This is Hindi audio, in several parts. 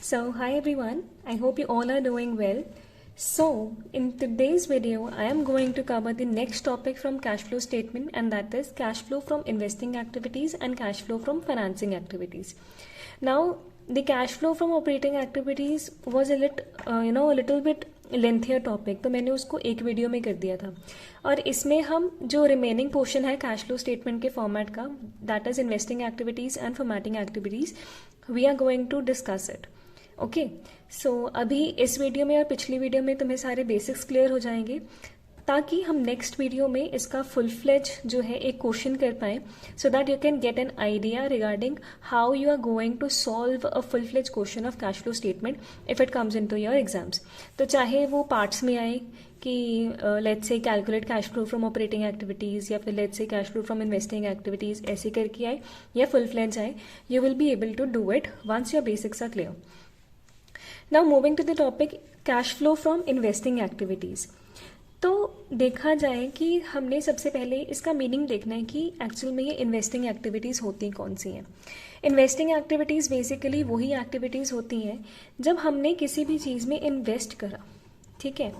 So, hi everyone, I hope you all are doing well. So, in today's video, I am going to cover the next topic from cash flow statement, and that is cash flow from investing activities and cash flow from financing activities. Now, the cash flow from operating activities was a little bit lengthier topic, तो मैंने उसको एक वीडियो में कर दिया था और इसमें हम जो रिमेनिंग पोर्शन है कैश फ्लो स्टेटमेंट के फॉर्मेट का, that is investing activities and formatting activities, we are going to discuss it. Okay, so अभी इस वीडियो में और पिछली वीडियो में तुम्हें सारे बेसिक्स क्लियर हो जाएंगे ताकि हम नेक्स्ट वीडियो में इसका फुल फ्लेज जो है एक क्वेश्चन कर पाए, so that you can get an idea regarding how you are going to solve a full fledge question of cash flow statement if it comes into your exams. तो चाहे वो पार्ट्स में आए कि let's say calculate cash flow from operating activities या फिर let's say cash flow from investing activities ऐसे करके आए या फुल फ्लेज आए, you will be able to do it once your basics are clear. Now moving to the topic cash flow from investing activities. तो देखा जाए कि हमने सबसे पहले इसका मीनिंग देखना है कि एक्चुअल में ये इन्वेस्टिंग एक्टिविटीज़ होती कौन सी हैं. इन्वेस्टिंग एक्टिविटीज़ बेसिकली वही एक्टिविटीज़ होती हैं जब हमने किसी भी चीज़ में इन्वेस्ट करा. ठीक है,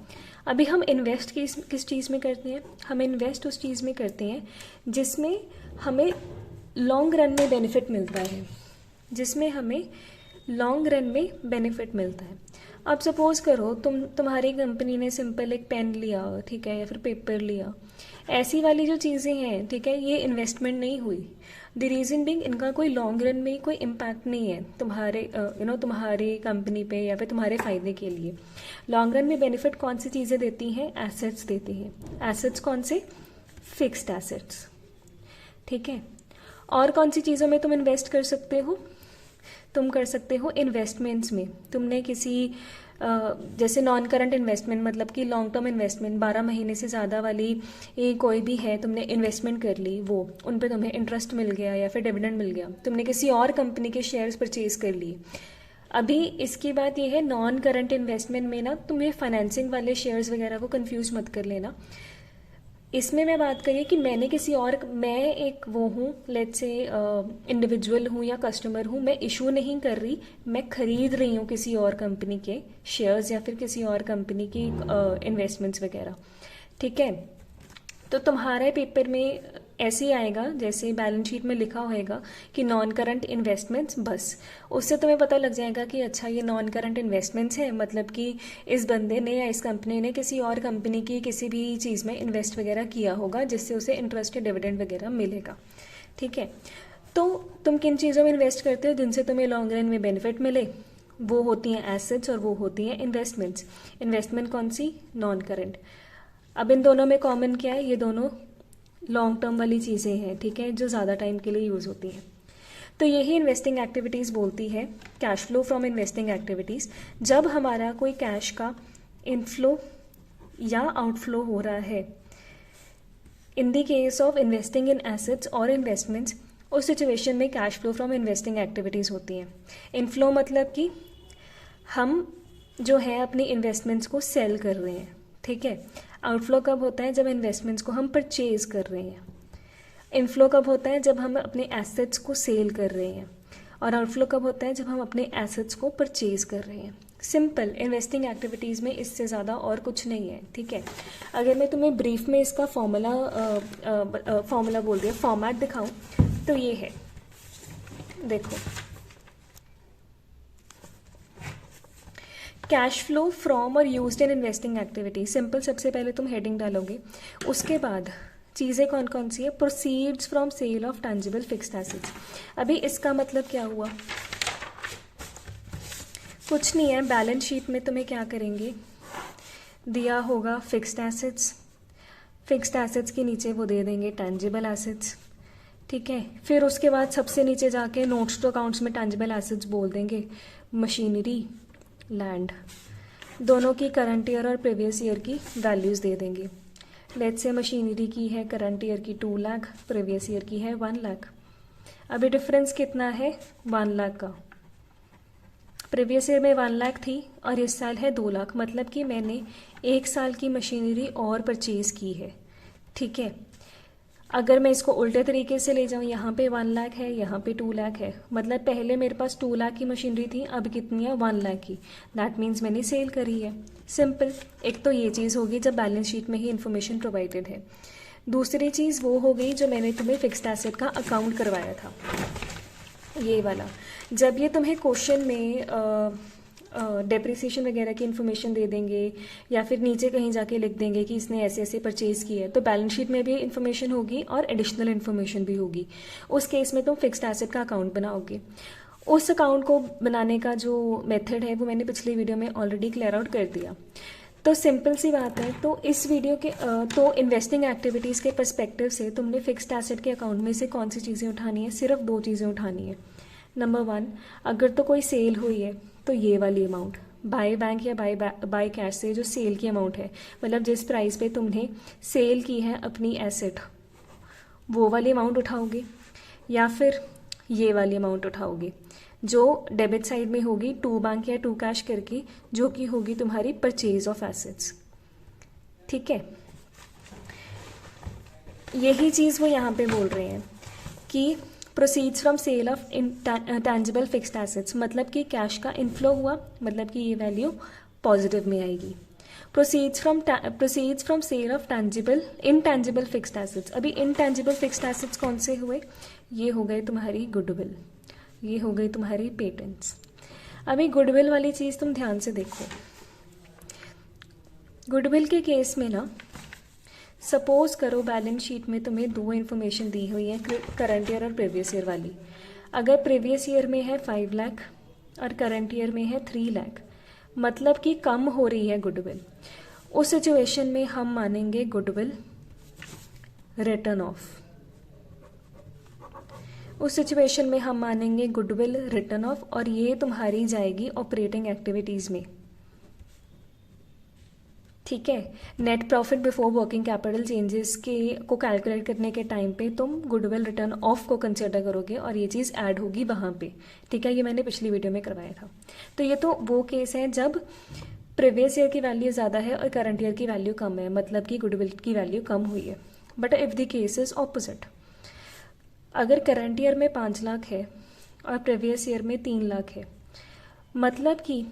अभी हम इन्वेस्ट किस चीज़ में करते हैं? हम इन्वेस्ट उस चीज़ में करते हैं जिसमें हमें लॉन्ग रन में बेनिफिट मिलता है, जिसमें हमें लॉन्ग रन में बेनिफिट मिलता है. अब सपोज करो तुम्हारी कंपनी ने सिंपल एक पेन लिया, ठीक है, या फिर पेपर लिया, ऐसी वाली जो चीज़ें हैं, ठीक है, ये इन्वेस्टमेंट नहीं हुई. द रीज़न बिंग इनका कोई लॉन्ग रन में कोई इम्पैक्ट नहीं है तुम्हारे तुम्हारी कंपनी पे या फिर तुम्हारे फ़ायदे के लिए. लॉन्ग रन में बेनिफिट कौन सी चीज़ें देती हैं? एसेट्स देती हैं. एसेट्स कौन से? Fixed assets. ठीक है, और कौन सी चीज़ों में तुम इन्वेस्ट कर सकते हो? तुम कर सकते हो इन्वेस्टमेंट्स में. तुमने किसी जैसे नॉन करंट इन्वेस्टमेंट, मतलब कि लॉन्ग टर्म इन्वेस्टमेंट 12 महीने से ज़्यादा वाली कोई भी है, तुमने इन्वेस्टमेंट कर ली, वो उन पे तुम्हें इंटरेस्ट मिल गया या फिर डिविडेंड मिल गया. तुमने किसी और कंपनी के शेयर्स परचेज कर लिए. अभी इसकी बात यह है, नॉन करंट इन्वेस्टमेंट में ना तुम ये फाइनेंसिंग वाले शेयर्स वगैरह को कंफ्यूज मत कर लेना. इसमें मैं बात करिए कि मैं एक वो हूँ, लेट्स से इंडिविजुअल हूँ या कस्टमर हूँ, मैं इशू नहीं कर रही, मैं खरीद रही हूँ किसी और कंपनी के शेयर्स या फिर किसी और कंपनी की इन्वेस्टमेंट्स वगैरह. ठीक है, तो तुम्हारे पेपर में ऐसे ही आएगा जैसे बैलेंस शीट में लिखा होएगा कि नॉन करंट इन्वेस्टमेंट्स, बस उससे तुम्हें पता लग जाएगा कि अच्छा ये नॉन करंट इन्वेस्टमेंट्स है, मतलब कि इस बंदे ने या इस कंपनी ने किसी और कंपनी की किसी भी चीज़ में इन्वेस्ट वगैरह किया होगा जिससे उसे इंटरेस्ट या डिविडेंड वगैरह मिलेगा. ठीक है, तो तुम किन चीज़ों में इन्वेस्ट करते हो जिनसे तुम्हें लॉन्ग रन में बेनिफिट मिले? वो होती हैं एसेट्स और वो होती हैं इन्वेस्टमेंट्स. इन्वेस्टमेंट कौन सी? Non current. अब इन दोनों में कॉमन क्या है? ये दोनों लॉन्ग टर्म वाली चीज़ें हैं, ठीक है, जो ज़्यादा टाइम के लिए यूज़ होती हैं. तो यही इन्वेस्टिंग एक्टिविटीज़ बोलती है cash flow from investing activities. जब हमारा कोई कैश का इनफ्लो या आउटफ्लो हो रहा है in the case of investing in assets और इन्वेस्टमेंट्स, उस सिचुएशन में cash flow from investing activities होती हैं. इनफ्लो मतलब कि हम जो है अपनी इन्वेस्टमेंट्स को सेल कर रहे हैं. ठीक है, आउटफ्लो कब होता है? जब इन्वेस्टमेंट्स को हम परचेज कर रहे हैं. इनफ्लो कब होता है? जब हम अपने एसेट्स को सेल कर रहे हैं. और आउटफ्लो कब होता है? जब हम अपने एसेट्स को परचेज कर रहे हैं. सिंपल इन्वेस्टिंग एक्टिविटीज़ में इससे ज़्यादा और कुछ नहीं है. ठीक है, अगर मैं तुम्हें ब्रीफ में इसका फॉर्मूला बोल दिया, फॉर्मेट दिखाऊं तो ये है, देखो, कैश फ्लो फ्रॉम और used in investing activity. Simple, सबसे पहले तुम हेडिंग डालोगे, उसके बाद चीज़ें कौन कौन सी है? Proceeds from sale of tangible fixed assets. अभी इसका मतलब क्या हुआ? कुछ नहीं है, बैलेंस शीट में तुम्हें क्या करेंगे, दिया होगा फिक्स्ड एसेट्स, फिक्स्ड एसेट्स के नीचे वो दे देंगे टैंजिबल एसेट्स. ठीक है, फिर उसके बाद सबसे नीचे जाके नोट्स टू अकाउंट्स में टैंजिबल एसेट्स बोल देंगे मशीनरी, लैंड, दोनों की करंट ईयर और प्रीवियस ईयर की वैल्यूज़ दे देंगे. लेट्स से मशीनरी की है करंट ईयर की 2 लाख, प्रीवियस ईयर की है 1 लाख. अभी डिफरेंस कितना है? 1 लाख का. प्रीवियस ईयर में 1 लाख थी और इस साल है 2 लाख, मतलब कि मैंने 1 साल की मशीनरी और परचेज की है. ठीक है, अगर मैं इसको उल्टे तरीके से ले जाऊँ, यहाँ पे 1 लाख है, यहाँ पे 2 लाख है, मतलब पहले मेरे पास 2 लाख की मशीनरी थी, अब कितनी है 1 लाख की, दैट मीन्स मैंने सेल करी है। सिंपल। एक तो ये चीज़ होगी जब बैलेंस शीट में ही इन्फॉर्मेशन प्रोवाइडेड है। दूसरी चीज़ वो हो गई जो मैंने तुम्हें फिक्स्ड एसेट का अकाउंट करवाया था, ये वाला। जब ये तुम्हें क्वेश्चन में डेप्रिसिएशन वगैरह की इन्फॉर्मेशन दे देंगे या फिर नीचे कहीं जाके लिख देंगे कि इसने ऐसे ऐसे परचेज़ किया है, तो बैलेंस शीट में भी इन्फॉर्मेशन होगी और एडिशनल इन्फॉर्मेशन भी होगी। उस केस में तुम फिक्स्ड एसेट का अकाउंट बनाओगे। उस अकाउंट को बनाने का जो मेथड है वो मैंने पिछली वीडियो में ऑलरेडी क्लियर आउट कर दिया। तो सिंपल सी बात है। तो इस वीडियो के तो इन्वेस्टिंग एक्टिविटीज़ के पर्सपेक्टिव से तुमने फिक्स्ड एसेट के अकाउंट में से कौन सी चीज़ें उठानी है? सिर्फ 2 चीज़ें उठानी है। नंबर 1, अगर तो कोई सेल हुई है तो ये वाली अमाउंट, बाय बैंक या बाय कैश से जो सेल की अमाउंट है, मतलब जिस प्राइस पे तुमने सेल की है अपनी एसेट, वो वाली अमाउंट उठाओगे, या फिर ये वाली अमाउंट उठाओगे जो डेबिट साइड में होगी 2 बैंक या 2 कैश करके, जो कि होगी तुम्हारी परचेज ऑफ एसेट्स। ठीक है, यही चीज़ वो यहाँ पे बोल रहे हैं कि proceeds from sale of tangible fixed assets, मतलब कि कैश का इनफ्लो हुआ, मतलब कि ये वैल्यू पॉजिटिव में आएगी। Proceeds from sale of intangible fixed assets. अभी इनटैंजिबल फिक्स्ड एसेट्स कौन से हुए? ये हो गए तुम्हारी गुडविल, ये हो गई तुम्हारी पेटेंट्स। अभी गुडविल वाली चीज़ तुम ध्यान से देखो। गुडविल के केस में ना, सपोज करो बैलेंस शीट में तुम्हें 2 इन्फॉर्मेशन दी हुई है, करंट ईयर और प्रीवियस ईयर वाली। अगर प्रीवियस ईयर में है 5 लाख और करंट ईयर में है 3 लाख, मतलब कि कम हो रही है गुडविल। उस सिचुएशन में हम मानेंगे गुडविल रिटर्न ऑफ। उस सिचुएशन में हम मानेंगे गुडविल रिटर्न ऑफ, और ये तुम्हारी जाएगी ऑपरेटिंग एक्टिविटीज़ में। ठीक है, net profit before working capital changes को कैलकुलेट करने के टाइम पे तुम गुडविल रिटर्न ऑफ को कंसिडर करोगे और ये चीज़ ऐड होगी वहाँ पे। ठीक है, ये मैंने पिछली वीडियो में करवाया था। तो ये तो वो केस है जब प्रीवियस ईयर की वैल्यू ज़्यादा है और करंट ईयर की वैल्यू कम है, मतलब कि गुडविल की वैल्यू कम हुई है। But if the case is opposite, अगर करंट ईयर में 5 लाख है और प्रीवियस ईयर में 3 लाख है, मतलब कि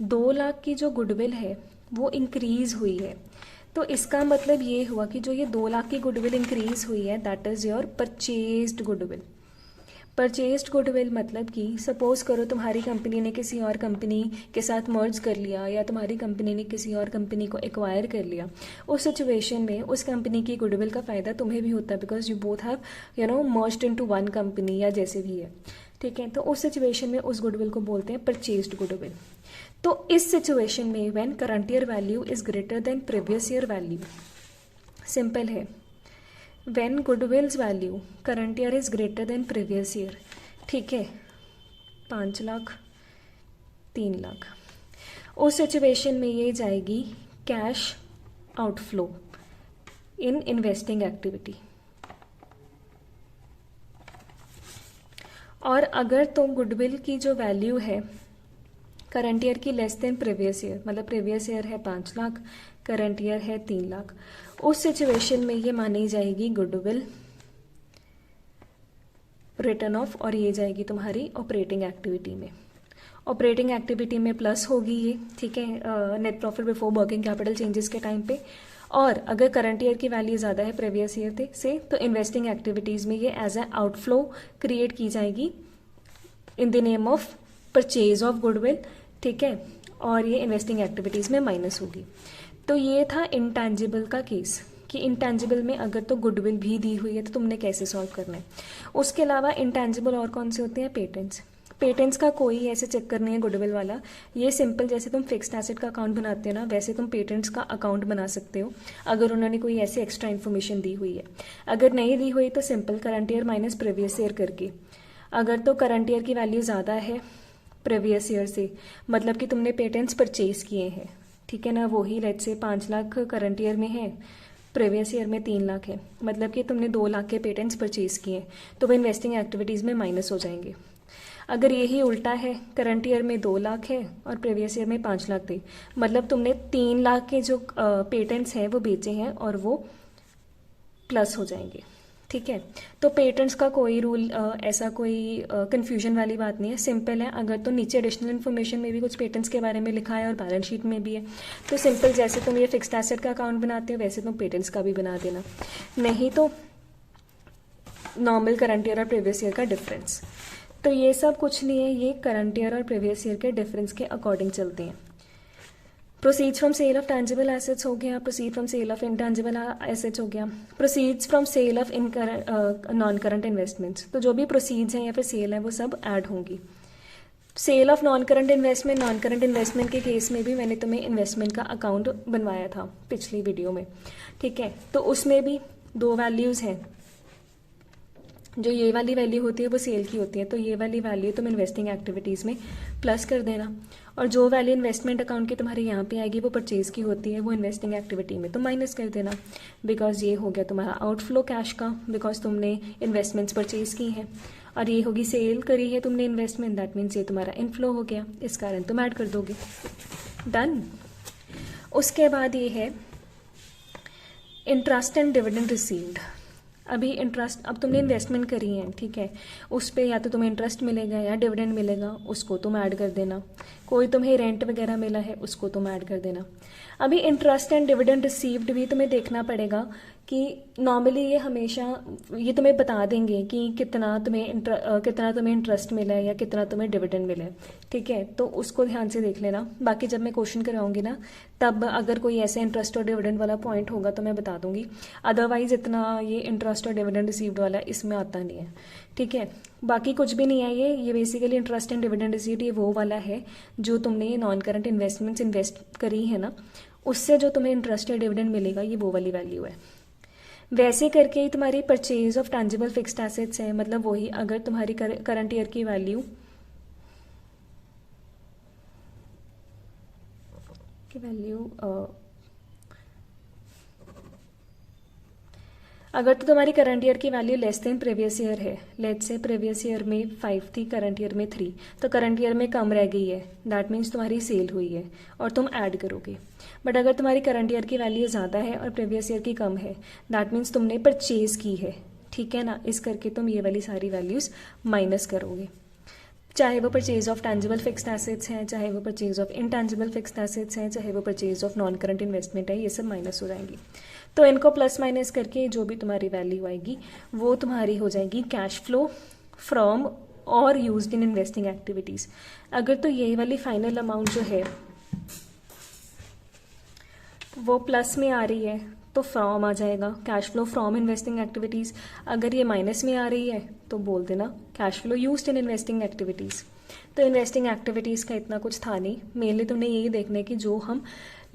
2 लाख की जो गुडविल है वो इंक्रीज हुई है। तो इसका मतलब ये हुआ कि जो ये 2 लाख की गुडविल इंक्रीज हुई है, that is your purchased goodwill. Purchased goodwill मतलब कि सपोज करो तुम्हारी कंपनी ने किसी और कंपनी के साथ मर्ज कर लिया, या तुम्हारी कंपनी ने किसी और कंपनी को एक्वायर कर लिया। उस सिचुएशन में उस कंपनी की गुडविल का फ़ायदा तुम्हें भी होता है, because you both have merged into 1 company, या जैसे भी है। ठीक है, तो उस सिचुएशन में उस गुडविल को बोलते हैं परचेज्ड गुडविल। तो इस सिचुएशन में when current year value is greater than previous year value, simple है, when goodwills value current year is greater than previous year. ठीक है, 5 लाख 3 लाख, उस सिचुएशन में ये जाएगी cash outflow in investing activity. और अगर तो गुडविल की जो वैल्यू है करंट ईयर की लेस देन प्रीवियस ईयर, मतलब प्रीवियस ईयर है 5 लाख, करंट ईयर है 3 लाख, उस सिचुएशन में ये मानी जाएगी गुडविल रिटर्न ऑफ, और ये जाएगी तुम्हारी ऑपरेटिंग एक्टिविटी में। ऑपरेटिंग एक्टिविटी में प्लस होगी ये। ठीक है, net profit before working capital changes के टाइम पे। और अगर करंट ईयर की वैल्यू ज़्यादा है प्रीवियस ईयर से, तो इन्वेस्टिंग एक्टिविटीज़ में ये एज ए आउटफ्लो क्रिएट की जाएगी in the name of purchase of goodwill. ठीक है, और ये इन्वेस्टिंग एक्टिविटीज़ में माइनस होगी। तो ये था इंटैंजिबल का केस कि इंटैंजिबल में अगर तो गुडविल भी दी हुई है तो तुमने कैसे सॉल्व करना है। उसके अलावा इंटैंजिबल और कौन से होते हैं? पेटेंट्स। पेटेंट्स का कोई ऐसे चक्कर नहीं है गुडविल वाला। ये सिंपल, जैसे तुम फिक्स्ड एसेट का अकाउंट बनाते हो ना, वैसे तुम पेटेंट्स का अकाउंट बना सकते हो अगर उन्होंने कोई ऐसी एक्स्ट्रा इन्फॉर्मेशन दी हुई है। अगर नहीं दी हुई तो simple current year minus previous year करके। अगर तो करंट ईयर की वैल्यू ज़्यादा है प्रीवियस ईयर से, मतलब कि तुमने पेटेंट्स परचेज किए हैं, ठीक है ना, वही let's say 5 lakh current year में है, प्रीवियस ईयर में 3 लाख है, मतलब कि तुमने 2 लाख के पेटेंट्स परचेज किए, तो वो इन्वेस्टिंग एक्टिविटीज़ में माइनस हो जाएंगे। अगर यही उल्टा है, करंट ईयर में 2 लाख है और प्रीवियस ईयर में 5 लाख थे, मतलब तुमने 3 लाख के जो पेटेंट्स हैं वो बेचे हैं और वो प्लस हो जाएंगे। ठीक है। तो पेटेंट्स का कोई रूल ऐसा कोई कंफ्यूजन वाली बात नहीं है, सिंपल है। अगर तो नीचे एडिशनल इन्फॉर्मेशन में भी कुछ पेटेंट्स के बारे में लिखा है और बैलेंस शीट में भी है, तो सिंपल जैसे तुम ये फिक्स्ड एसेट का अकाउंट बनाते हो वैसे तुम पेटेंट्स का भी बना देना, नहीं तो नॉर्मल करंट ईयर और प्रीवियस ईयर का डिफरेंस। तो ये सब कुछ नहीं है, ये करंट ईयर और प्रीवियस ईयर के डिफरेंस के अकॉर्डिंग चलते हैं। Proceeds from sale of tangible assets हो गया, proceed from sale of intangible assets हो गया, proceeds from sale of non current investments. तो जो भी प्रोसीड्स हैं या फिर सेल है वो सब ऐड होंगी। Sale of non current investment के केस में भी मैंने तुम्हें इन्वेस्टमेंट का अकाउंट बनवाया था पिछली वीडियो में, ठीक है। तो उसमें भी दो वैल्यूज़ हैं, जो ये वाली वैल्यू होती है वो सेल की होती है, तो ये वाली वैल्यू तुम इन्वेस्टिंग एक्टिविटीज़ में प्लस कर देना, और जो वैल्यू इन्वेस्टमेंट अकाउंट की तुम्हारे यहाँ पे आएगी वो परचेज की होती है, वो इन्वेस्टिंग एक्टिविटी में तो माइनस कर देना, बिकॉज ये हो गया तुम्हारा आउटफ्लो कैश का, बिकॉज तुमने इन्वेस्टमेंट्स परचेज की हैं, और ये होगी सेल करी है तुमने इन्वेस्टमेंट, दैट मीन्स ये तुम्हारा इनफ्लो हो गया, इस कारण तुम ऐड कर दोगे। डन। उसके बाद ये है इंटरेस्ट एंड डिविडेंड रिसीव्ड। अभी इंटरेस्ट, अब तुमने इन्वेस्टमेंट करी है, ठीक है, उस पर या तो तुम्हें इंटरेस्ट मिलेगा या डिविडेंड मिलेगा, उसको तुम ऐड कर देना। कोई तुम्हें रेंट वगैरह मिला है उसको तुम ऐड कर देना। अभी इंटरेस्ट एंड डिविडेंड रिसीव्ड भी तुम्हें देखना पड़ेगा कि नॉर्मली ये हमेशा ये तुम्हें बता देंगे कि कितना तुम्हें इंटरेस्ट मिला है या कितना तुम्हें डिविडेंड मिला है, ठीक है। तो उसको ध्यान से देख लेना, बाकी जब मैं क्वेश्चन कराऊंगी ना तब अगर कोई ऐसे इंटरेस्ट और डिविडेंड वाला पॉइंट होगा तो मैं बता दूंगी, अदरवाइज इतना ये इंटरेस्ट और डिविडेंड रिसीव्ड वाला इसमें आता नहीं है, ठीक है। बाकी कुछ भी नहीं है, ये basically interest and dividend received ये वो वाला है जो तुमने ये नॉन करंट इन्वेस्टमेंट्स इन्वेस्ट करी है ना, उससे जो तुम्हें इंटरेस्ट या डिविडेंड मिलेगा ये वो वाली वैल्यू है। वैसे करके ही तुम्हारी purchase of tangible fixed assets है, मतलब वही अगर तुम्हारी करंट ईयर की वैल्यू अगर तो तुम्हारी करंट ईयर की value less than previous year है, लेट्स से प्रीवियस ईयर में 5 थी, करंट ईयर में 3, तो करंट ईयर में कम रह गई है, दैट मीन्स तुम्हारी सेल हुई है और तुम ऐड करोगे। बट अगर तुम्हारी करंट ईयर की वैल्यू ज़्यादा है और प्रीवियस ईयर की कम है, दैट मीन्स तुमने परचेज की है, ठीक है ना, इस करके तुम ये वाली सारी वैल्यूज़ माइनस करोगे, चाहे वो purchase of tangible fixed assets हैं, चाहे वो purchase of intangible fixed assets हैं, चाहे वो purchase of non current investment है, ये सब माइनस हो जाएंगी। तो इनको प्लस माइनस करके जो भी तुम्हारी वैल्यू आएगी वो तुम्हारी हो जाएगी कैश फ्लो फ्रॉम और यूज्ड इन इन्वेस्टिंग एक्टिविटीज़। अगर तो ये वाली फाइनल अमाउंट जो है वो प्लस में आ रही है तो फ्रॉम आ जाएगा cash flow from investing activities, अगर ये माइनस में आ रही है तो बोल देना cash flow used in investing activities. तो इन्वेस्टिंग एक्टिविटीज़ का इतना कुछ था नहीं, मेनली तुमने यही देखना है कि जो हम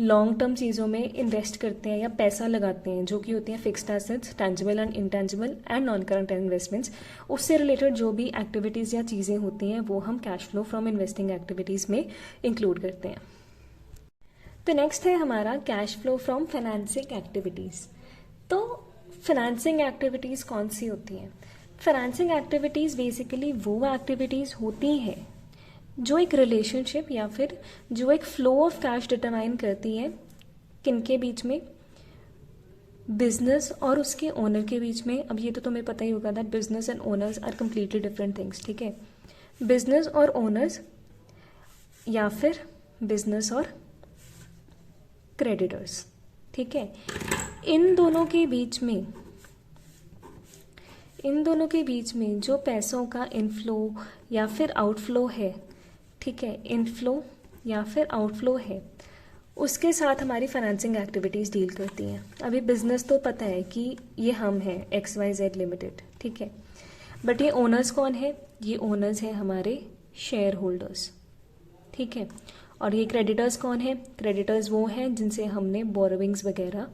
लॉन्ग टर्म चीज़ों में इन्वेस्ट करते हैं या पैसा लगाते हैं, जो कि होती हैं fixed assets, tangible and intangible and non current investments, उससे रिलेटेड जो भी एक्टिविटीज़ या चीज़ें होती हैं वो हम cash flow from investing activities में इंक्लूड करते हैं। तो नेक्स्ट है हमारा cash flow from financing activities. तो फाइनेंसिंग एक्टिविटीज़ कौन सी होती हैं? फाइनेंसिंग एक्टिविटीज़ बेसिकली वो एक्टिविटीज़ होती हैं जो एक रिलेशनशिप या फिर जो एक फ्लो ऑफ कैश डिटरमाइन करती है, किनके बीच में, बिजनेस और उसके ओनर के बीच में। अब ये तो तुम्हें पता ही होगा that business and owners are completely different things, ठीक है। बिजनेस और ओनर्स या फिर बिजनेस और क्रेडिटर्स, ठीक है। इन दोनों के बीच में जो पैसों का इनफ्लो या फिर आउटफ्लो है, ठीक है, इनफ्लो या फिर आउटफ्लो है, उसके साथ हमारी फाइनेंसिंग एक्टिविटीज़ डील करती हैं। अभी बिजनेस तो पता है कि ये हम हैं XYZ लिमिटेड, ठीक है, बट ये ओनर्स कौन है? ये ओनर्स हैं हमारे शेयर होल्डर्स, ठीक है। और ये क्रेडिटर्स कौन है? क्रेडिटर्स वो हैं जिनसे हमने बोरोविंग्स वगैरह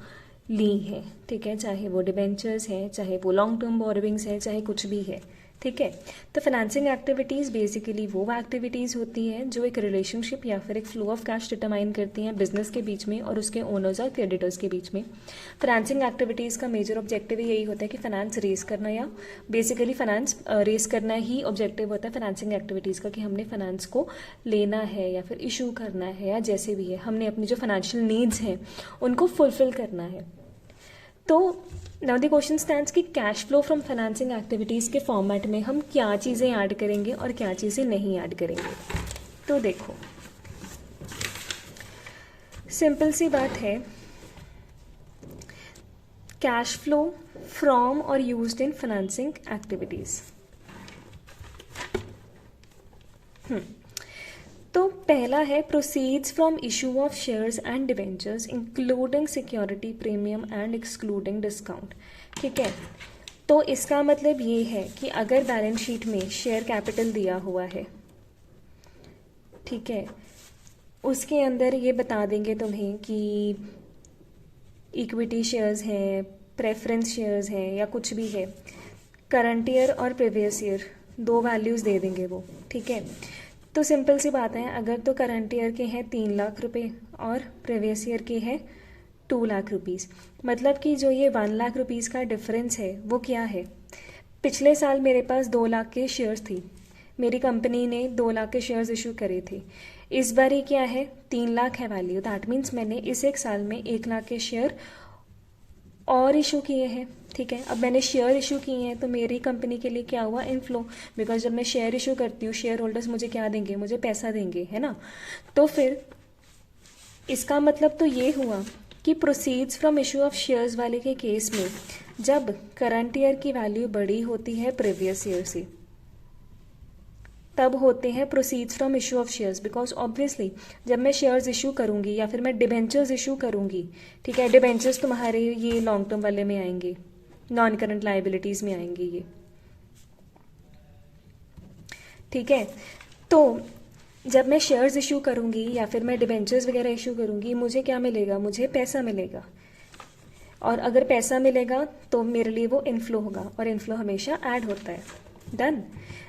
ली है, ठीक है, चाहे वो डिबेंचर्स हैं, चाहे वो लॉन्ग टर्म बोरोविंग्स हैं, चाहे कुछ भी है, ठीक है। तो फाइनेंसिंग एक्टिविटीज़ बेसिकली वो एक्टिविटीज़ होती हैं जो एक रिलेशनशिप या फिर एक फ्लो ऑफ कैश डिटरमाइन करती हैं बिजनेस के बीच में और उसके ओनर्स और क्रेडिटर्स के बीच में। फाइनेंसिंग एक्टिविटीज़ का मेजर ऑब्जेक्टिव ही यही होता है कि फाइनेंस रेस करना, या बेसिकली फाइनेंस रेस करना ही ऑब्जेक्टिव होता है फाइनेंसिंग एक्टिविटीज़ का, कि हमने फाइनेंस को लेना है या फिर इशू करना है, या जैसे भी है हमने अपनी जो फाइनेंशियल नीड्स हैं उनको फुलफिल करना है। तो नाउ द क्वेश्चन स्टैंड्स कि cash flow from financing activities के फॉर्मेट में हम क्या चीज़ें ऐड करेंगे और क्या चीज़ें नहीं ऐड करेंगे। तो देखो, सिंपल सी बात है, कैश फ्लो फ्रॉम और यूज्ड इन फाइनेंसिंग एक्टिविटीज़। तो पहला है proceeds from issue of shares and debentures including security premium and excluding discount. ठीक है, तो इसका मतलब ये है कि अगर बैलेंस शीट में शेयर कैपिटल दिया हुआ है, ठीक है, उसके अंदर ये बता देंगे तुम्हें कि इक्विटी शेयर्स हैं, प्रेफरेंस शेयर्स हैं या कुछ भी है, करंट ईयर और प्रीवियस ईयर दो वैल्यूज़ दे देंगे वो। ठीक है, तो सिंपल सी बात है, अगर तो करंट ईयर के हैं 3 लाख रुपए और प्रीवियस ईयर के हैं 2 लाख रुपीज़, मतलब कि जो ये 1 लाख रुपीज़ का डिफरेंस है वो क्या है। पिछले साल मेरे पास 2 लाख के शेयर्स थी, मेरी कंपनी ने 2 लाख के शेयर्स इशू करे थे। इस बार ये क्या है, 3 लाख है वैल्यू, दैट मीन्स मैंने इस एक साल में 1 लाख के शेयर और इशू किए हैं। ठीक है, अब मैंने शेयर इशू किए हैं तो मेरी कंपनी के लिए क्या हुआ, इनफ्लो, बिकॉज जब मैं शेयर इशू करती हूँ शेयर होल्डर्स मुझे क्या देंगे, मुझे पैसा देंगे, है ना। तो फिर इसका मतलब तो ये हुआ कि proceeds from issue of shares वाले के केस में जब करंट ईयर की वैल्यू बड़ी होती है प्रीवियस ईयर से, तब होते हैं proceeds from issue of shares. Because obviously जब मैं शेयर्स इशू करूंगी या फिर मैं डिबेंचर्स इशू करूंगी, ठीक है, डिबेंचर्स तुम्हारे ये लॉन्ग टर्म वाले में आएंगे, नॉन करंट लाइबिलिटीज में आएंगे ये। ठीक है, तो जब मैं शेयर्स इशू करूंगी या फिर मैं डिबेंचर्स वगैरह इशू करूंगी, मुझे क्या मिलेगा, मुझे पैसा मिलेगा, और अगर पैसा मिलेगा तो मेरे लिए वो इनफ्लो होगा, और इनफ्लो हमेशा ऐड होता है। डन।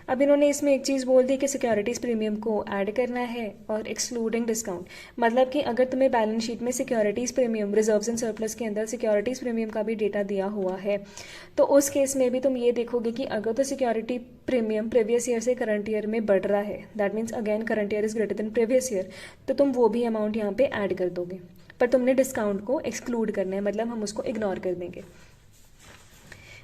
अब इन्होंने इसमें एक चीज़ बोल दी कि सिक्योरिटीज़ प्रीमियम को ऐड करना है और एक्सक्लूडिंग डिस्काउंट, मतलब कि अगर तुम्हें बैलेंस शीट में securities premium, reserves and surplus के अंदर सिक्योरिटीज़ प्रीमियम का भी डेटा दिया हुआ है, तो उस केस में भी तुम ये देखोगे कि अगर तो सिक्योरिटी प्रीमियम प्रीवियस ईयर से करंट ईयर में बढ़ रहा है, that means again current year is greater than previous year, तो तुम वो भी अमाउंट यहाँ पे ऐड कर दोगे, पर तुमने डिस्काउंट को एक्सक्लूड करना है, मतलब हम उसको इग्नोर कर देंगे।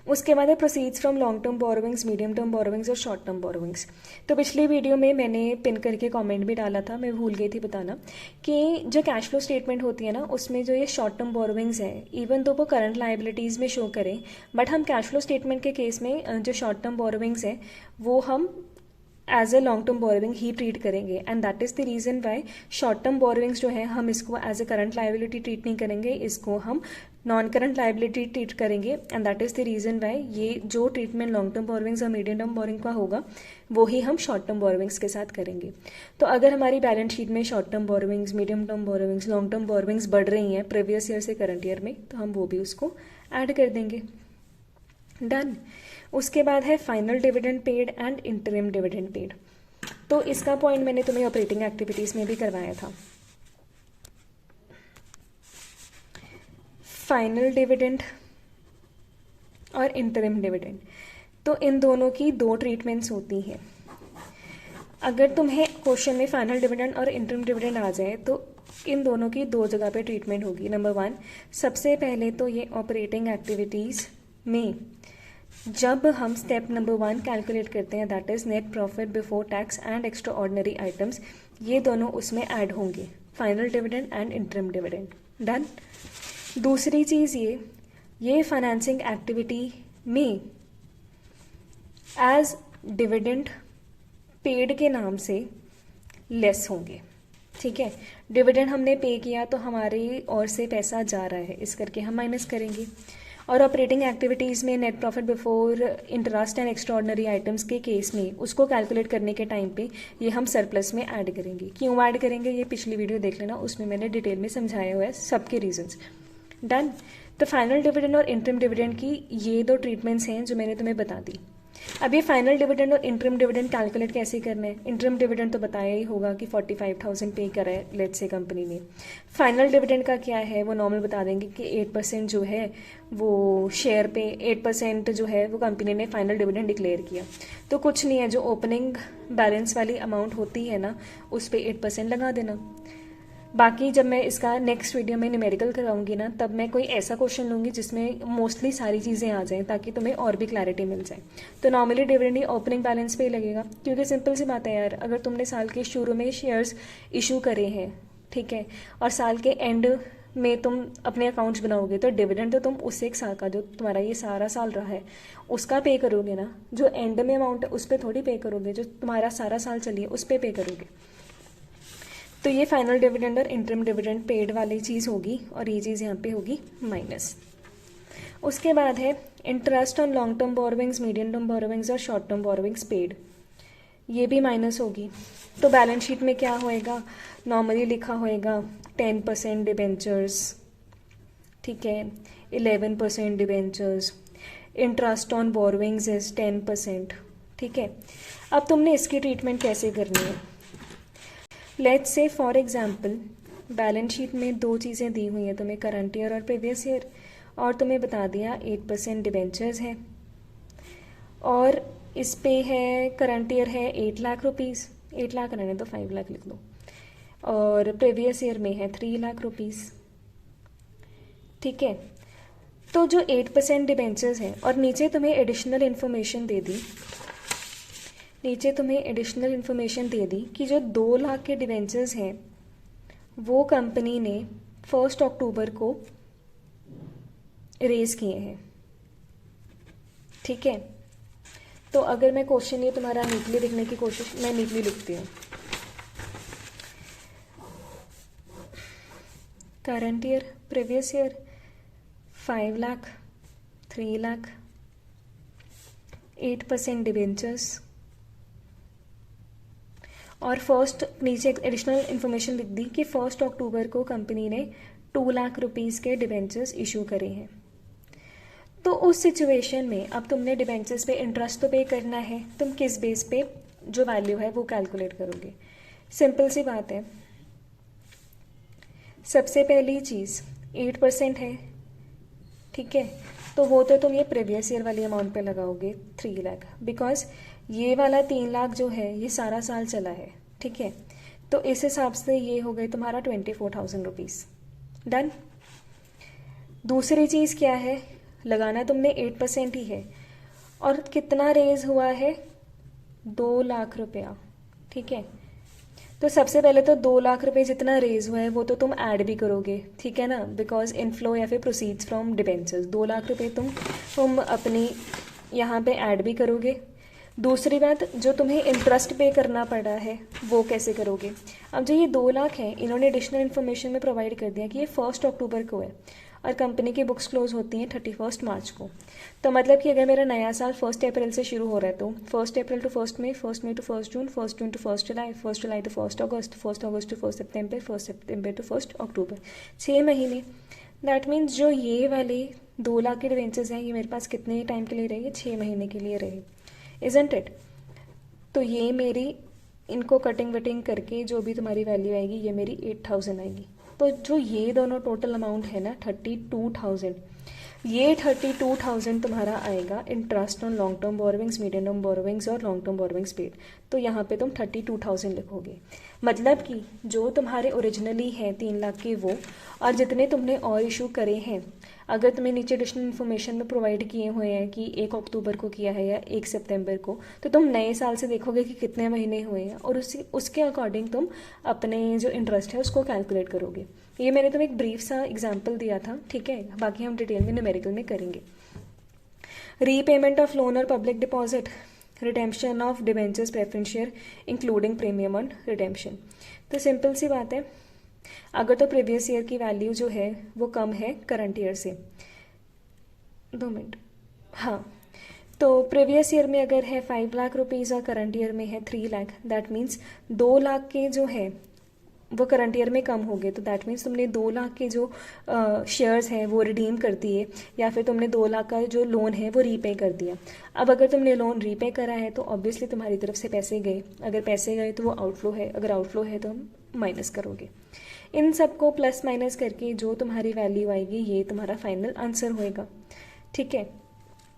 उसके बाद है proceeds from long term borrowings, medium term borrowings और शॉर्ट टर्म बोरोविंग्स। तो पिछली वीडियो में मैंने पिन करके कमेंट भी डाला था, मैं भूल गई थी बताना, कि जो कैश फ्लो स्टेटमेंट होती है ना, उसमें जो ये शॉर्ट टर्म बोरोविंग्स है, इवन तो वो करंट लाइबिलिटीज़ में शो करें, बट हम कैश फ्लो स्टेटमेंट के केस में जो शॉर्ट टर्म बोरोविंग्स है वो हम as a long term borrowing ही ट्रीट करेंगे, and that is the reason why short term borrowings जो है हम इसको as a current liability treat नहीं करेंगे, इसको हम नॉन करंट लाइबिलिटी ट्रीट करेंगे, and that is the reason Y ये जो ट्रीटमेंट लॉन्ग टर्म बोरोविंग्स और मीडियम टर्म बोरोविंग का होगा वो ही हम शॉर्ट टर्म बोरोविंग्स के साथ करेंगे। तो अगर हमारी बैलेंस शीट में short term borrowings, medium term borrowings, long term borrowings बढ़ रही हैं प्रीवियस ईयर से करंट ईयर में, तो हम वो भी उसको ऐड कर देंगे। डन। उसके बाद है final dividend paid and interim dividend paid. तो इसका पॉइंट मैंने तुम्हें ऑपरेटिंग एक्टिविटीज़ में भी करवाया था। फाइनल डिविडेंड और इंटरिम डिविडेंड, तो इन दोनों की दो ट्रीटमेंट्स होती हैं। अगर तुम्हें क्वेश्चन में फाइनल डिविडेंड और इंटरिम डिविडेंड आ जाए तो इन दोनों की दो जगह पे ट्रीटमेंट होगी। नंबर 1, सबसे पहले तो ये ऑपरेटिंग एक्टिविटीज़ में जब हम स्टेप नंबर 1 कैलकुलेट करते हैं, that is net profit before tax and extra ordinary items, ये दोनों उसमें ऐड होंगे, final dividend and interim dividend. Done. दूसरी चीज़ ये फाइनेंसिंग एक्टिविटी में एज डिविडेंड पेड के नाम से लेस होंगे। ठीक है, डिविडेंड हमने पे किया तो हमारी ओर से पैसा जा रहा है, इस करके हम माइनस करेंगे। और ऑपरेटिंग एक्टिविटीज़ में net profit before interest and extra ordinary items के केस में उसको कैलकुलेट करने के टाइम पे ये हम सरप्लस में ऐड करेंगे। क्यों ऐड करेंगे ये पिछली वीडियो देख लेना, उसमें मैंने डिटेल में समझाया हुआ है सबके रीजंस। डन। तो फाइनल डिविडेंड और इंटरिम डिविडेंड की ये दो ट्रीटमेंट्स हैं जो मैंने तुम्हें बता दी। अब ये फाइनल डिविडेंड और इंटरिम डिविडेंड कैलकुलेट कैसे करना है। इंटरिम डिविडेंड तो बताया ही होगा कि 45,000 पे करा है लेट्स से कंपनी ने। फाइनल डिविडेंड का क्या है वो नॉर्मल बता देंगे कि 8% जो है वो शेयर पे 8% जो है वो कंपनी ने फाइनल डिविडेंड डिक्लेयर किया। तो कुछ नहीं है, जो ओपनिंग बैलेंस वाली अमाउंट होती है ना उस पर 8% लगा देना। बाकी जब मैं इसका नेक्स्ट वीडियो में न्यूमेरिकल कराऊंगी ना, तब मैं कोई ऐसा क्वेश्चन लूँगी जिसमें मोस्टली सारी चीज़ें आ जाएं, ताकि तुम्हें और भी क्लैरिटी मिल जाए। तो नॉर्मली डिविडेंड ओपनिंग बैलेंस पे ही लगेगा, क्योंकि सिंपल सी बात है यार, अगर तुमने साल के शुरू में शेयर्स इशू करे हैं, ठीक है, और साल के एंड में तुम अपने अकाउंट्स बनाओगे, तो डिविडेंड तो तुम उस एक साल का जो तुम्हारा ये सारा साल रहा है उसका पे करोगे ना। जो एंड में अमाउंट है उस पर थोड़ी पे करोगे, जो तुम्हारा सारा साल चलिए उस पर पे करोगे। तो ये फाइनल डिविडेंड और इंटरम डिविडेंड पेड वाली चीज़ होगी, और ये चीज़ यहाँ पे होगी माइनस। उसके बाद है interest on long term borrowings, medium term borrowings और शॉर्ट टर्म बोरोविंग्स पेड, ये भी माइनस होगी। तो बैलेंस शीट में क्या होएगा, नॉर्मली लिखा होएगा 10% डिबेंचर्स, ठीक है, 11% debentures, interest on borrowings is 10%, ठीक है। अब तुमने इसकी ट्रीटमेंट कैसे करनी है। Let's say for example balance sheet में दो चीज़ें दी हुई हैं तुम्हें, करंट ईयर और प्रीवियस ईयर, और तुम्हें बता दिया 8% डिबेंचर्स है, और इस पे है करंट ईयर है 8 लाख रुपीज़, 8 लाख रहने तो 5 लाख लिख लो, और प्रीवियस ईयर में है 3 लाख रुपीज़, ठीक है। तो जो 8% डिबेंचर्स हैं, और नीचे तुम्हें एडिशनल इन्फॉर्मेशन दे दी, नीचे तुम्हें एडिशनल इन्फॉर्मेशन दे दी कि जो 2 लाख के डिबेंचर्स हैं वो कंपनी ने 1 अक्टूबर को रेज किए हैं, ठीक है। तो अगर मैं क्वेश्चन ये तुम्हारा नीटली लिखने की कोशिश, मैं नीटली लिखती हूँ, current year previous year 5 lakh, 3 lakh, 8% debentures, और फर्स्ट नीचे एडिशनल इन्फॉर्मेशन लिख दी कि 1 अक्टूबर को कंपनी ने 2 लाख रुपीज़ के डिबेंचर्स इशू करे हैं। तो उस सिचुएशन में अब तुमने डिबेंचर्स पे इंटरेस्ट तो पे करना है, तुम किस बेस पे जो वैल्यू है वो कैलकुलेट करोगे। सिंपल सी बात है, सबसे पहली चीज़ 8% है, ठीक है, तो वो तो तुम ये प्रीवियस ईयर वाली अमाउंट पे लगाओगे 3 लाख, बिकॉज ये वाला 3 लाख जो है ये सारा साल चला है, ठीक है। तो इस हिसाब से ये हो गई तुम्हारा 24,000 रुपीज़, डन। दूसरी चीज़ क्या है, लगाना तुमने 8% ही है, और कितना रेज हुआ है 2 लाख रुपया, ठीक है। तो सबसे पहले तो 2 लाख रुपए जितना रेज हुआ है वो तो तुम ऐड भी करोगे, ठीक है ना, बिकॉज इनफ्लो या फिर प्रोसीड्स फ्रॉम डिबेंचर्स 2 लाख रुपए तुम अपनी यहाँ पे ऐड भी करोगे। दूसरी बात, जो तुम्हें इंटरेस्ट पे करना पड़ा है वो कैसे करोगे। अब जो ये 2 लाख है, इन्होंने एडिशनल इन्फॉर्मेशन में प्रोवाइड कर दिया कि ये 1 अक्टूबर को है, और कंपनी की बुक्स क्लोज होती हैं 31 मार्च को। तो मतलब कि अगर मेरा नया साल 1 अप्रैल से शुरू हो रहा है, तो 1 अप्रैल टू 1 मई, 1 मई टू 1 जून, 1 जून टू 1 जुलाई, 1 जुलाई टू 1 अगस्त, 1 अगस्त टू 1 सितंबर, 1 सितंबर टू 1 अक्टूबर, 6 महीने। दैट मीन्स जो ये वाले 2 लाख के डिवेंचर्स हैं ये मेरे पास कितने टाइम के लिए रहे, 6 महीने के लिए रहे, इजंट इट। तो ये मेरी इनको कटिंग वटिंग करके जो भी तुम्हारी वैल्यू आएगी ये मेरी 8,000 आएगी। तो जो ये दोनों टोटल अमाउंट है ना 32,000, ये 32,000 तुम्हारा आएगा interest on long term borrowings, medium term borrowings और लॉन्ग टर्म बोरोविंग्स पेड। तो यहाँ पे तुम 32,000 लिखोगे, मतलब कि जो तुम्हारे ओरिजिनली हैं 3 लाख के वो, और जितने तुमने और इशू करे हैं, अगर तुम्हें नीचे एडिशनल इन्फॉर्मेशन में प्रोवाइड किए हुए हैं कि 1 अक्टूबर को किया है या 1 सितंबर को, तो तुम नए साल से देखोगे कि कितने महीने हुए हैं, और उसके अकॉर्डिंग तुम अपने जो इंटरेस्ट है उसको कैलकुलेट करोगे। ये मैंने तुम्हें एक ब्रीफ सा एग्जाम्पल दिया था, ठीक है, बाकी हम डिटेल में न्यूमेरिकल में करेंगे। रीपेमेंट ऑफ लोन और public deposit, redemption of debentures preference share including premium on redemption. तो सिंपल सी बात है, अगर तो प्रीवियस ईयर की वैल्यू जो है वो कम है करंट ईयर से, 2 मिनट, हाँ, तो प्रीवियस ईयर में अगर है 5 लाख रुपीज़ और करंट ईयर में है 3 लाख, दैट मीन्स 2 लाख के जो है वो करंट ईयर में कम हो गए, तो दैट मीन्स तुमने 2 लाख के जो शेयर्स हैं वो रिडीम कर दिए, या फिर तुमने 2 लाख का जो लोन है वो रीपे कर दिया। अब अगर तुमने लोन रीपे करा है तो ऑब्वियसली तुम्हारी तरफ से पैसे गए, अगर पैसे गए तो वो आउटफ्लो है, अगर आउटफ्लो है तो हम माइनस करोगे। इन सबको प्लस माइनस करके जो तुम्हारी वैल्यू आएगी ये तुम्हारा फाइनल आंसर होएगा, ठीक है।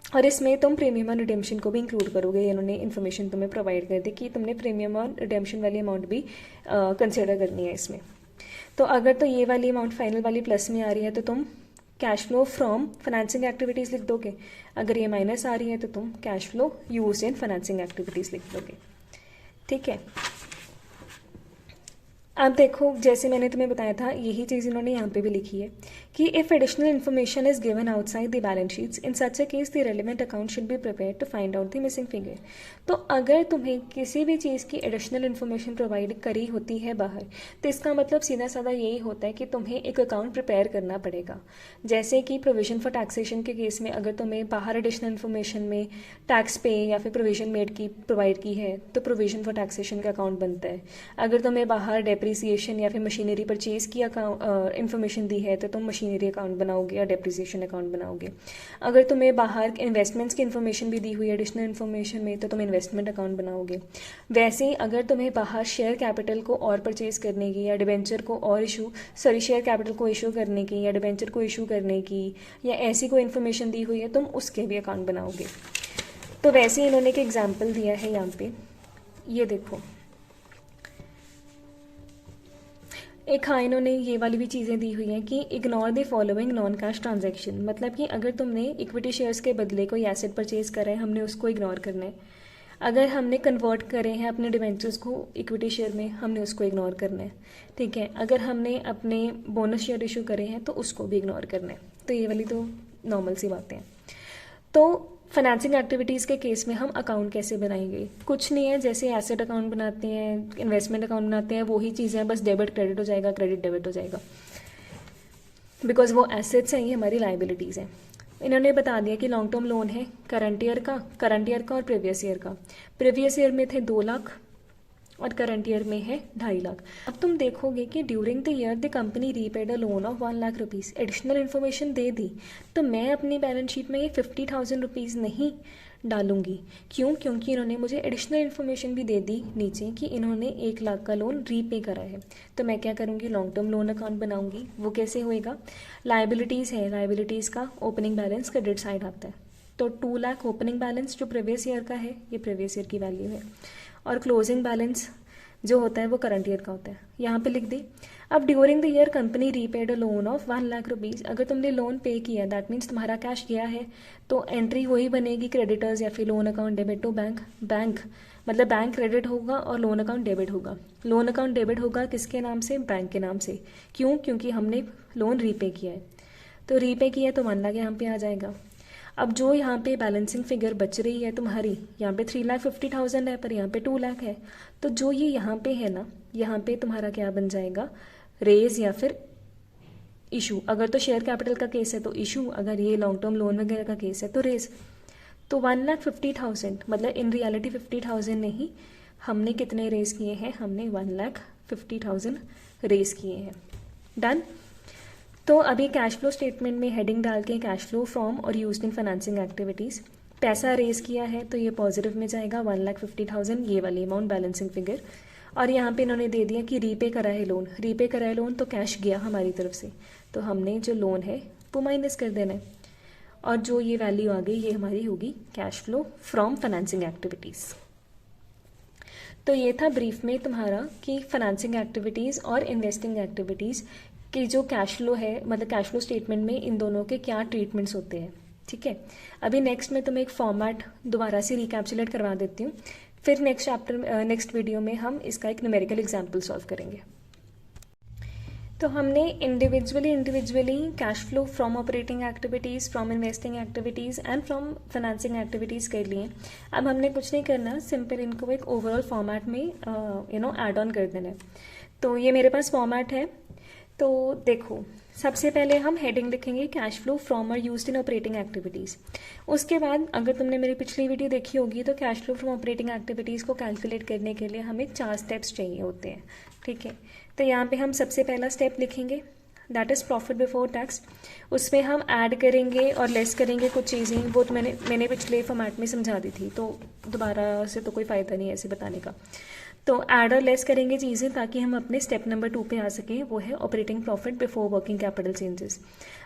और इसमें तुम प्रीमियम ऑन रिडेम्पशन को भी इंक्लूड करोगे, इन्होंने इन्फॉर्मेशन तुम्हें प्रोवाइड कर दी कि तुमने प्रीमियम ऑन रिडेम्पशन वाली अमाउंट भी कंसिडर करनी है इसमें, तो अगर तो ये वाली अमाउंट फाइनल वाली प्लस में आ रही है तो तुम cash flow from financing activities लिख दोगे, अगर ये माइनस आ रही है तो तुम cash flow use in financing activities लिख दोगे। ठीक है, अब देखो जैसे मैंने तुम्हें बताया था यही चीज़ इन्होंने यहाँ पे भी लिखी है कि if additional information is given outside the balance sheets in such a case the relevant account should be prepare to find out the missing figure. तो अगर तुम्हें किसी भी चीज़ की एडिशनल इन्फॉर्मेशन प्रोवाइड करी होती है बाहर, तो इसका मतलब सीधा साधा यही होता है कि तुम्हें एक अकाउंट प्रिपेयर करना पड़ेगा। जैसे कि प्रोविजन फॉर टैक्सेशन के केस में अगर तुम्हें बाहर एडिशनल इन्फॉर्मेशन में टैक्स पे या फिर प्रोविजन मेड की प्रोवाइड की है तो प्रोविजन फॉर टैक्सेशन का अकाउंट बनता है। अगर तुम्हें बाहर डेप्रिसिएशन या फिर मशीनरी परचेज की इन्फॉर्मेशन दी है तो तुम मशीनरी अकाउंट बनाओगे या डेप्रिसिएशन अकाउंट बनाओगे। अगर तुम्हें बाहर इन्वेस्टमेंट्स की इन्फॉर्मेशन भी दी हुई है एडिशनल इन्फॉर्मेशन में तो तुम इन्वेस्टमेंट अकाउंट बनाओगे। वैसे ही अगर तुम्हें बाहर शेयर कैपिटल को और परचेज करने की या डिबेंचर को और शेयर कैपिटल को इशू करने की या डिबेंचर को इशू करने की या ऐसी कोई इन्फॉर्मेशन दी हुई है तुम उसके भी अकाउंट बनाओगे। तो वैसे ही इन्होंने एक एग्जाम्पल दिया है यहाँ पे, ये देखो एक हाँ इन्होंने ये वाली भी चीज़ें दी हुई हैं कि ignore the following non cash transaction, मतलब कि अगर तुमने इक्विटी शेयर्स के बदले कोई एसेट परचेज करा है हमने उसको इग्नोर करना है। अगर हमने कन्वर्ट करे हैं अपने डिवेंचर्स को इक्विटी शेयर में हमने उसको इग्नोर करना है। ठीक है, अगर हमने अपने बोनस शेयर इशू करे हैं तो उसको भी इग्नोर करना है। तो ये वाली तो नॉर्मल सी बातें हैं। तो फाइनेंसिंग एक्टिविटीज़ के केस में हम अकाउंट कैसे बनाएंगे, कुछ नहीं है, जैसे एसेट अकाउंट बनाते हैं इन्वेस्टमेंट अकाउंट बनाते हैं वही चीज़ें, बस डेबिट क्रेडिट हो जाएगा, क्रेडिट डेबिट हो जाएगा, बिकॉज वो एसेट्स हैं, ये हमारी लाइबिलिटीज़ हैं। इन्होंने बता दिया कि लॉन्ग टर्म लोन है करंट ईयर का और प्रीवियस ईयर का। प्रीवियस ईयर में थे 2 लाख और करंट ईयर में है 2.5 लाख। अब तुम देखोगे कि during the year the company repaid a loan of 1 lakh rupees, additional information दे दी तो मैं अपनी बैलेंस शीट में ये 50,000 रुपीज़ नहीं डालूंगी। क्यों? क्योंकि इन्होंने मुझे एडिशनल इन्फॉर्मेशन भी दे दी नीचे कि इन्होंने 1 लाख का लोन रीपे करा है। तो मैं क्या करूँगी, लॉन्ग टर्म लोन अकाउंट बनाऊंगी। वो कैसे होएगा, लाइबिलिटीज़ है, लाइबिलिटीज़ का ओपनिंग बैलेंस क्रेडिट साइड आता है। तो 2 लाख ओपनिंग बैलेंस जो प्रीवियस ईयर का है, ये प्रीवियस ईयर की वैल्यू है, और क्लोजिंग बैलेंस जो होता है वो करंट ईयर का होता है, यहाँ पे लिख दी। अब during the year company repaid a loan of 1 lakh rupees, अगर तुमने लोन पे किया दैट मीन्स तुम्हारा कैश गया है, तो एंट्री वही बनेगी क्रेडिटर्स या फिर loan account debit to bank मतलब बैंक क्रेडिट होगा और लोन अकाउंट डेबिट होगा। लोन अकाउंट डेबिट होगा किसके नाम से, बैंक के नाम से। क्यों? क्योंकि हमने लोन रीपे किया है। तो रीपे किया तो 1 लाख यहाँ पे आ जाएगा। अब जो यहाँ पे बैलेंसिंग फिगर बच रही है तुम्हारी, यहाँ पे 3,50,000 है पर यहाँ पे 2 लाख है, तो जो ये यहाँ पे है ना, यहाँ पे तुम्हारा क्या बन जाएगा, रेज या फिर इशू। अगर तो शेयर कैपिटल का केस है तो इशू, अगर ये लॉन्ग टर्म लोन वगैरह का केस है तो रेज। तो 1,50,000 मतलब इन रियलिटी 50,000 नहीं, हमने कितने रेज किए हैं, हमने 1,50,000 रेज किए हैं। डन। तो अभी कैश फ्लो स्टेटमेंट में हेडिंग डाल के कैश फ्लो फ्रॉम और यूज्ड इन फाइनेंसिंग एक्टिविटीज़, पैसा रेज किया है तो ये पॉजिटिव में जाएगा 1,50,000, ये वाली अमाउंट बैलेंसिंग फिगर। और यहाँ पे इन्होंने दे दिया कि रीपे करा है लोन, रीपे करा है लोन तो कैश गया हमारी तरफ से, तो हमने जो लोन है वो माइनस कर देना है, और जो ये वैल्यू आ गई ये हमारी होगी cash flow from financing activities. तो ये था ब्रीफ में तुम्हारा कि फाइनेंसिंग एक्टिविटीज़ और इन्वेस्टिंग एक्टिविटीज़ कि जो कैश फ्लो है, मतलब कैश फ्लो स्टेटमेंट में इन दोनों के क्या ट्रीटमेंट्स होते हैं। ठीक है, अभी नेक्स्ट में तुम्हें एक फॉर्मेट दोबारा से रिकैप्चुलेट करवा देती हूँ, फिर नेक्स्ट वीडियो में हम इसका एक न्यूमेरिकल एग्जाम्पल सॉल्व करेंगे। तो हमने individually cash flow from operating activities, from investing activities and from financing activities कर लिए। अब हमने कुछ नहीं करना, सिंपल इनको एक ओवरऑल फॉर्मेट में ऐड ऑन कर देना है। तो ये मेरे पास फॉर्मेट है। तो देखो, सबसे पहले हम हेडिंग लिखेंगे कैश फ्लो फ्रॉम और यूज्ड इन ऑपरेटिंग एक्टिविटीज़। उसके बाद अगर तुमने मेरी पिछली वीडियो देखी होगी तो cash flow from operating activities को कैलकुलेट करने के लिए हमें 4 स्टेप्स चाहिए होते हैं। ठीक है, तो यहाँ पे हम सबसे पहला स्टेप लिखेंगे that is profit before tax. उसमें हम ऐड करेंगे और लेस करेंगे कुछ चीज़ें, वो तो मैंने पिछले फॉर्मेट में समझा दी थी, तो दोबारा से तो कोई फ़ायदा नहीं है ऐसे बताने का। तो ऐड और लेस करेंगे चीज़ें ताकि हम अपने स्टेप नंबर 2 पे आ सकें, वो है operating profit before working capital changes.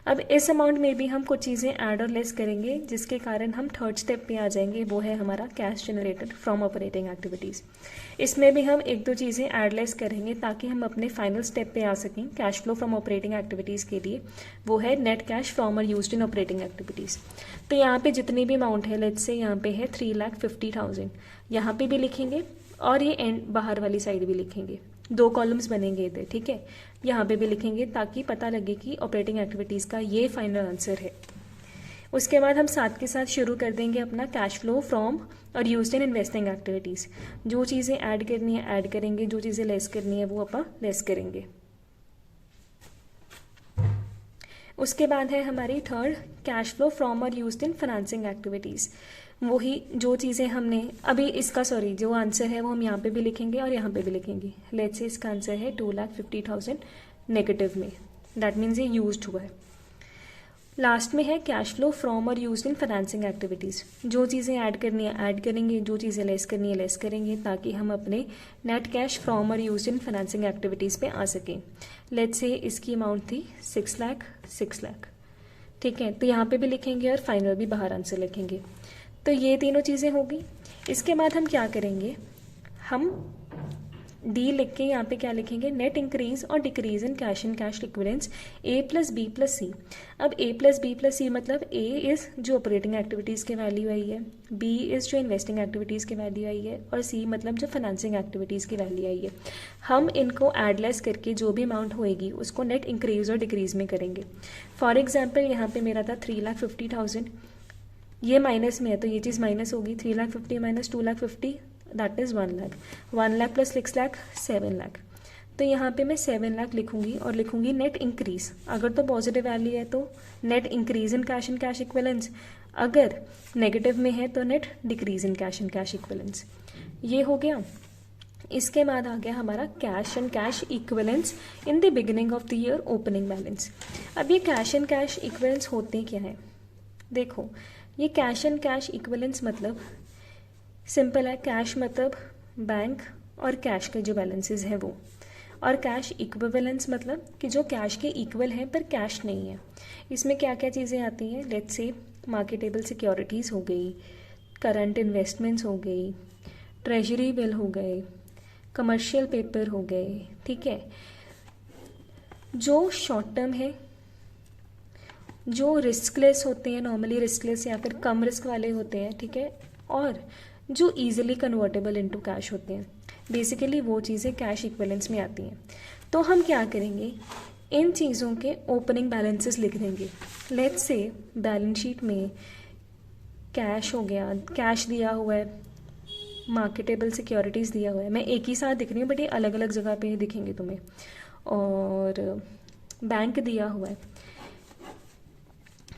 अब इस अमाउंट में भी हम कुछ चीज़ें ऐड और लेस करेंगे जिसके कारण हम थर्ड स्टेप पे आ जाएंगे, वो है हमारा cash generated from operating activities. इसमें भी हम एक दो चीज़ें ऐड लेस करेंगे ताकि हम अपने फाइनल स्टेप पे आ सकें cash flow from operating activities के लिए, वो है नेट कैश फ्रॉम और यूज्ड इन ऑपरेटिंग एक्टिविटीज़। तो यहाँ पे जितनी भी अमाउंट है, लेट्स से यहाँ पे है 3,50,000, यहाँ पे भी लिखेंगे और ये एंड बाहर वाली साइड भी लिखेंगे, 2 कॉलम्स बनेंगे इधर, ठीक है। यहाँ पे भी लिखेंगे ताकि पता लगे कि ऑपरेटिंग एक्टिविटीज़ का ये फाइनल आंसर है। उसके बाद हम साथ के साथ शुरू कर देंगे अपना कैश फ्लो फ्रॉम और यूज्ड इन इन्वेस्टिंग एक्टिविटीज़। जो चीज़ें ऐड करनी है ऐड करेंगे, जो चीज़ें लेस करनी है वो अपन लेस करेंगे। उसके बाद है हमारी थर्ड कैश फ्लो फ्रॉम और यूज्ड इन फाइनेंसिंग एक्टिविटीज़। वही जो चीज़ें हमने अभी इसका जो आंसर है वो हम यहाँ पे भी लिखेंगे और यहाँ पे भी लिखेंगे। लेट्स से इसका आंसर है 2,50,000 नेगेटिव में, दैट मीन्स ये यूज्ड हुआ है। लास्ट में है कैश फ्लो फ्रॉम और यूज्ड इन फाइनेंसिंग एक्टिविटीज़। जो चीज़ें ऐड करनी है ऐड करेंगे, जो चीज़ें लेस करनी है लेस करेंगे ताकि हम अपने नेट कैश फ्रॉम और यूज्ड इन फाइनेंसिंग एक्टिविटीज़ पे आ सकें। लेट्स से इसकी अमाउंट थी 6 लाख, ठीक है। तो यहाँ पे भी लिखेंगे और फाइनल भी बाहर आंसर लिखेंगे। तो ये तीनों चीज़ें होगी। इसके बाद हम क्या करेंगे, हम डी लिख के यहाँ पे क्या लिखेंगे, नेट इंक्रीज और decrease in cash and cash equivalents A plus B plus C. अब A plus B plus C मतलब ए इज़ जो ऑपरेटिंग एक्टिविटीज़ की वैल्यू आई है, बी इज़ जो इन्वेस्टिंग एक्टिविटीज़ की वैल्यू आई है, और सी मतलब जो फाइनेंसिंग एक्टिविटीज़ की वैल्यू आई है। हम इनको एडलेस करके जो भी अमाउंट होएगी उसको नेट इंक्रीज और डिक्रीज में करेंगे। फॉर एग्जाम्पल यहाँ पे मेरा था 3,50,000, ये माइनस में है तो ये चीज़ माइनस होगी। 3,50,000 minus 2,50,000 that is 1 lakh. 1 lakh plus 6 lakh 7 lakh. तो यहाँ पे मैं 7 लाख लिखूंगी और लिखूंगी नेट इंक्रीज। अगर तो पॉजिटिव वैल्यू है तो net increase in cash and cash equivalents, अगर नेगेटिव में है तो net decrease in cash and cash equivalents. ये हो गया। इसके बाद आ गया हमारा cash and cash equivalents in the beginning of the year opening balance. अब ये कैश एंड कैश इक्विवेलेंट्स होते क्या हैं, देखो ये कैश एंड कैश इक्विवेलेंट्स मतलब सिंपल है। कैश मतलब बैंक और कैश के जो बैलेंसेस हैं वो, और कैश इक्विवेलेंस मतलब कि जो कैश के इक्वल हैं पर कैश नहीं है। इसमें क्या क्या चीज़ें आती हैं, लेट्स से मार्केटेबल सिक्योरिटीज़ हो गई, करंट इन्वेस्टमेंट्स हो गई, ट्रेजरी बिल हो गए, कमर्शियल पेपर हो गए, ठीक है। जो शॉर्ट टर्म है, जो रिस्कलेस होते हैं, नॉर्मली रिस्कलेस या फिर कम रिस्क वाले होते हैं, ठीक है, और जो ईजिली कन्वर्टेबल इनटू कैश होते हैं, बेसिकली वो चीज़ें कैश इक्विवेलेंट्स में आती हैं। तो हम क्या करेंगे, इन चीज़ों के ओपनिंग बैलेंसेस लिख देंगे। लेट्स से बैलेंस शीट में कैश हो गया, कैश दिया हुआ है, मार्केटेबल सिक्योरिटीज़ दिया हुआ है, मैं एक ही साथ दिख रही हूँ बट ये अलग अलग जगह पे दिखेंगे तुम्हें, और बैंक दिया हुआ है,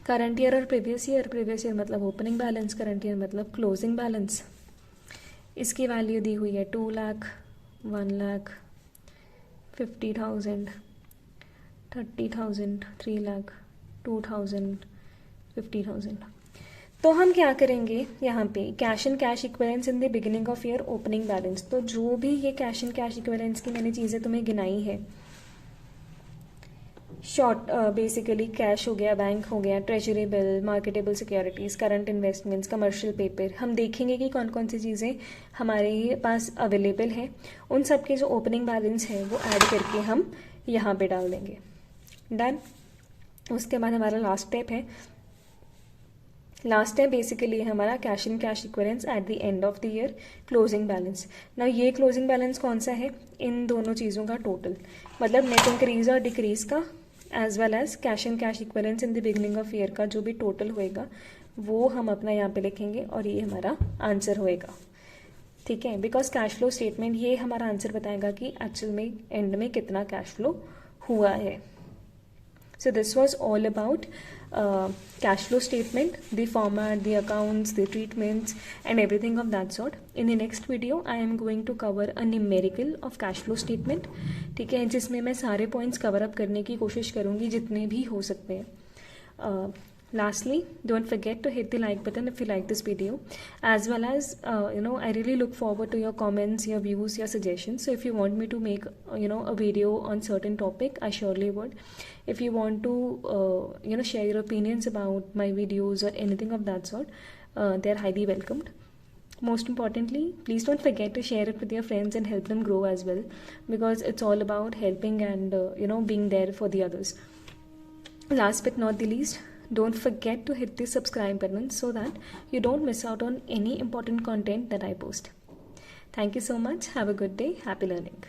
करंट ईयर और प्रीवियस ईयर मतलब ओपनिंग बैलेंस, करंट ईयर मतलब क्लोजिंग बैलेंस। इसकी वैल्यू दी हुई है 2 लाख, 1 लाख, 50,000, 30,000, 3 लाख, 2,000, 50,000। तो हम क्या करेंगे यहाँ पे cash and cash equivalents in the beginning of year opening balance. तो जो भी ये कैश एंड कैश इक्विवेलेंट्स की मैंने चीज़ें तुम्हें गिनाई है, शॉर्ट बेसिकली कैश हो गया, बैंक हो गया, treasury bill, marketable securities, current investments, commercial paper, हम देखेंगे कि कौन कौन सी चीज़ें हमारे पास अवेलेबल हैं। उन सब के जो ओपनिंग बैलेंस है वो ऐड करके हम यहाँ पे डाल देंगे। डन। उसके बाद हमारा लास्ट स्टेप है, लास्ट स्टेप बेसिकली हमारा cash and cash equivalents at the end of the year closing balance. ना ये क्लोजिंग बैलेंस कौन सा है, इन दोनों चीज़ों का टोटल, मतलब नेट इंक्रीज और डिक्रीज का as well as cash and cash equivalents in the beginning of year का जो भी टोटल होएगा वो हम अपना यहाँ पे लिखेंगे और ये हमारा आंसर होएगा, ठीक है। बिकॉज कैश फ्लो स्टेटमेंट ये हमारा आंसर बताएगा कि एक्चुअल में एंड में कितना कैश फ्लो हुआ है। So this was all about cash flow statement, the format, the accounts, the treatments and everything of that sort. In the next video, I am going to cover a numerical of cash flow statement, ठीक है, जिसमें मैं सारे points cover up करने की कोशिश करूँगी जितने भी हो सकते हैं। Lastly, don't forget to hit the like button if you like this video, as well as I really look forward to your comments, your views, your suggestions. So if you want me to make a video on certain topic, I surely would. If you want to share your opinions about my videos or anything of that sort, they're highly welcomed. Most importantly, please don't forget to share it with your friends and help them grow as well, because it's all about helping and being there for the others. Last but not the least, don't forget to hit the subscribe button so that you don't miss out on any important content that I post. Thank you so much. Have a good day. Happy learning.